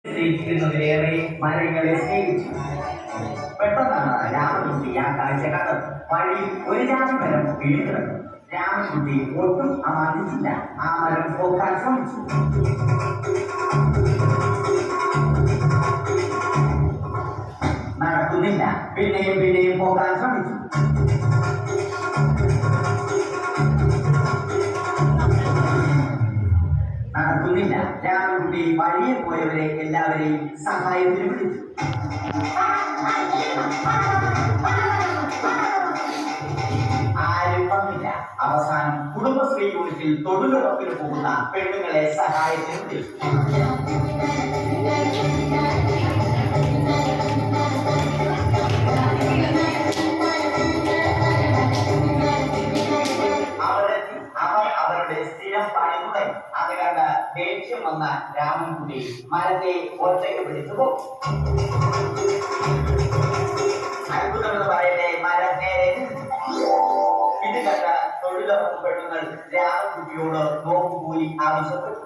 സ്നേഹിക്കുന്നതിലേറെ മരങ്ങളെ സ്നേഹിച്ചു. പെട്ടെന്നാണ് രാമൻകുട്ടി ആ കാഴ്ച കണ്ടത്. വഴി ഒരു ജാതിമരം വീണിരുന്നു. രാമൻകുട്ടി ഒട്ടും അമാന്തിച്ചില്ല. ആ മരം പോക്കാൻ ശ്രമിച്ചു. നടക്കുന്നില്ല. പിന്നെയും പിന്നെയും പോകാൻ ശ്രമിച്ചു. നടക്കുന്നില്ല. രാമൻകുട്ടി വഴിയെ പോയവരെ എല്ലാവരെയും സഹായത്തിന് വിളിച്ചു. ആരും വന്നില്ല. അവസാനം കുടുംബശ്രീ യൂണിറ്റിൽ തൊഴിലുറപ്പിന് പോകുന്ന പെണ്ണുങ്ങളെ സഹായത്തിന് വിളിച്ചു. അവരുടെ സ്ഥിരം പണി തുടങ്ങി. അത് കണ്ട ദേഷ്യം വന്ന രാമൻകുട്ടി മരത്തെ ഒറ്റയ്ക്ക് പിടിച്ചു പോകും. അത്ഭുതമെന്ന് പറയട്ടെ, മരം നേരെ ഇത് കണ്ട തൊഴിലുറപ്പ് പെണ്ണുങ്ങൾ രാമൻകുട്ടിയോട് നോക്കുകൂലി ആവശ്യപ്പെട്ടു.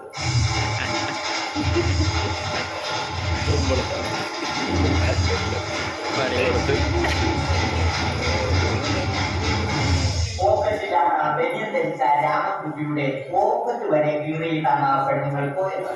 പോക്കറ്റിലാണ് ബനിയൻ ധരിച്ച രാമൻകുട്ടിയുടെ പോക്കറ്റ് വരെ കീറിയിട്ടാണ് പെണ്ണുങ്ങൾ പോയത്.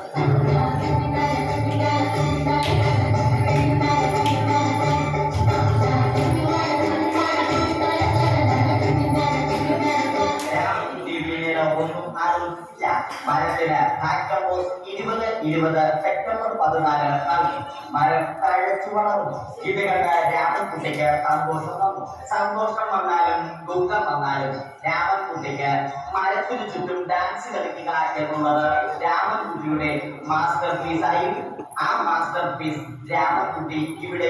രാമൻകുട്ടി പിന്നീട് ഒന്നും ആലോചിച്ചില്ല. മരത്തിന് ഹാക്കമ്പോസ് 2020 സെപ്റ്റംബർ 14 നൽകി. മരം തഴച്ചു വളർന്നു. ഇത് കണ്ട രാമൻകുട്ടിക്ക് സന്തോഷം വന്നു. സന്തോഷം വന്നാലും ദുഃഖം വന്നാലും രാമൻകുട്ടിക്ക് മരത്തിനു ചുറ്റും ഡാൻസ് കളിക്കുക എന്നുള്ളത് രാമൻകുട്ടിയുടെ മാസ്റ്റർ പീസ് ആയിരുന്നു. ആ മാസ്റ്റർ പീസ് രാമൻകുട്ടി ഇവിടെ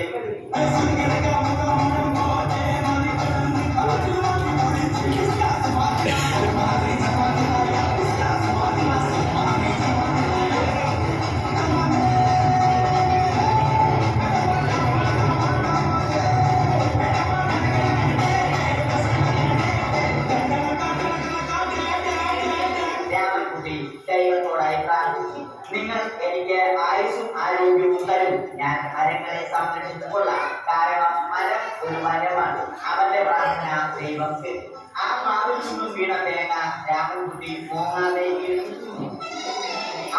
ദൈവത്തോടായി പ്രാർത്ഥിച്ചു. നിങ്ങൾ എനിക്ക് ആയുസ്സും ആരോഗ്യവും തരും. ഞാൻ മരങ്ങളെ സംരക്ഷിച്ചു കൊള്ളാം. കാരണം മരം ഒരു മരമാണ്. അവന്റെ പ്രാർത്ഥന ദൈവം കേട്ടു. ആ മാവിൽ നിന്നും വീണ തേങ്ങ രാമൻകുട്ടി മോങ്ങാതെ വീണു.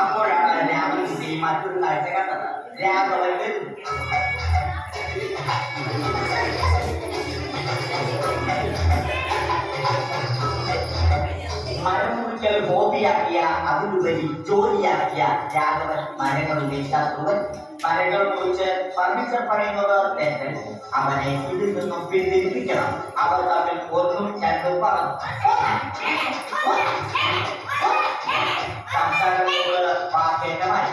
അപ്പോഴാണ് രാമൻകുട്ടി മറ്റൊരു കാഴ്ച കണ്ടത്. രാഘവൻ വരുന്നു. മരം മുറിക്കൽ ഹോബിയാക്കിയ, അതിലുപരി ജോലിയാക്കിയ രാഘവൻ മരങ്ങളുടെ ശത്രുവൻ. മരങ്ങൾ മുറിച്ച് ഫർണിച്ചർ പണിയുന്നത് തെറ്റ്. അവനെ ഇതിൽ നിന്നും പിന്തിരിപ്പിക്കണം. അവർ തമ്മിൽ ഒന്നും രണ്ടും പറഞ്ഞു. സംസാരങ്ങൾ വാക്കേറ്റമായി.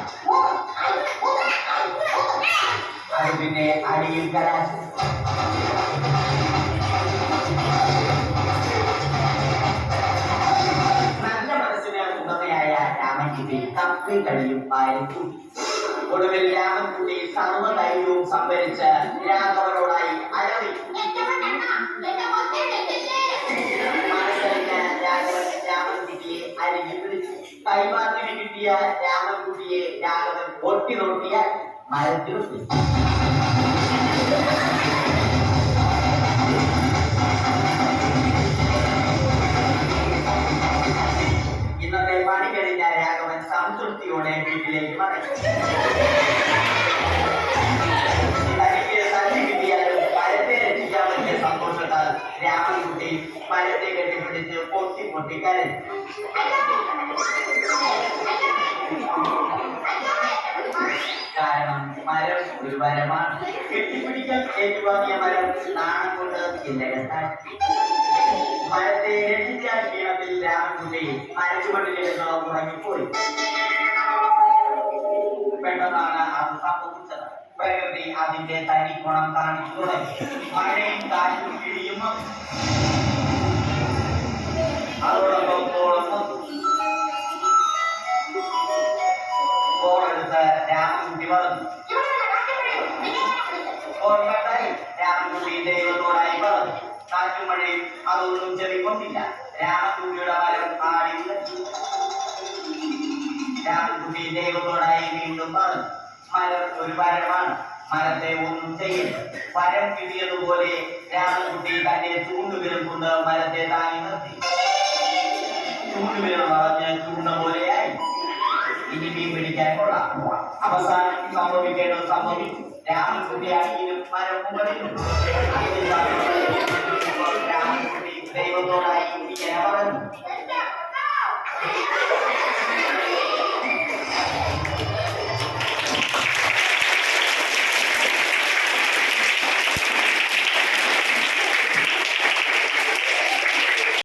അത് പിന്നെ അടിയിൽ കലാശിച്ചു. തപ്പി കഴിയും ആയിരിക്കും. ഒടുവിൽ രാമൻകുട്ടി സർവ്വധൈര്യവും സംഭരിച്ച് രാഘവനോടായി അലറി. രാമൻകുട്ടിയെ അരികിൽ വിളിച്ചു. കൈമാറിന് കിട്ടിയ രാമൻകുട്ടിയെ രാഘവൻ ഒട്ടി നോക്കിയ മരത്തിലൊട്ടി. ഇന്നത്തെ പണി കഴിഞ്ഞ രാഘവൻ സംതൃപ്തിയോടെ വീട്ടിലേക്ക് മടങ്ങി. തനിക്ക് തന്നെ കിട്ടിയാലും മരത്തെ രക്ഷിക്കാൻ പറ്റിയ സന്തോഷത്താൽ രാമൻകുട്ടി മരത്തെ കെട്ടിപ്പിടിച്ച് പൊട്ടി പൊട്ടി കരഞ്ഞു. കാരണം മരം ഒരു മരമാണ്. കെട്ടിപ്പിടിക്കാൻ ഏറ്റുവാങ്ങിയ മരം നാണം കൊണ്ട് ചില്ലകത്താൻ. മരത്തെ രക്ഷിക്കാൻ ക്ഷീണത്തിൽ രാമൻകുട്ടി മരച്ചുവട്ടിലിരുന്ന് ഉറങ്ങിപ്പോയി. പെട്ടെന്നാണ് അത് സംഭവിച്ചത്. പ്രകൃതി അതിന്റെ തനി ഗുണം കാണിച്ചു തുടങ്ങി. മഴയും കാറ്റും ഇടിയും അതോടൊപ്പം ഫോണെടുത്ത് രാമൻകുട്ടി പറഞ്ഞു. രാമൻകുട്ടി ദൈവത്തോടായി പറഞ്ഞു. കാറ്റും മഴയും അതൊന്നും ചെറിക്കൊണ്ടില്ല. രാമൻകുട്ടിയുടെ മരം ആടി. രാമൻകുട്ടി ദൈവത്തോടായി വീണ്ടും പറഞ്ഞു. മരം ഒരു മരമാണ്. മരത്തെ ഒന്നും ചെയ്യരുത്. മരം കിട്ടിയതുപോലെ രാമൻകുട്ടി തന്റെ ചൂണ്ടുവിരൽ കൊണ്ട് മരത്തെ താങ്ങി നിർത്തി. ചൂണ്ടുവിരൽ വളഞ്ഞ് ചൂണ്ട പോലെയായി. ഇനി മീൻ പിടിക്കാൻ കൊള്ളാം. അവസാനം സംഭവിക്കേണ്ടത് സംഭവിച്ചു. രാമൻകുട്ടിയാണെങ്കിലും മരം മുകളിലുണ്ട്. രാമൻകുട്ടി ദൈവത്തോടായി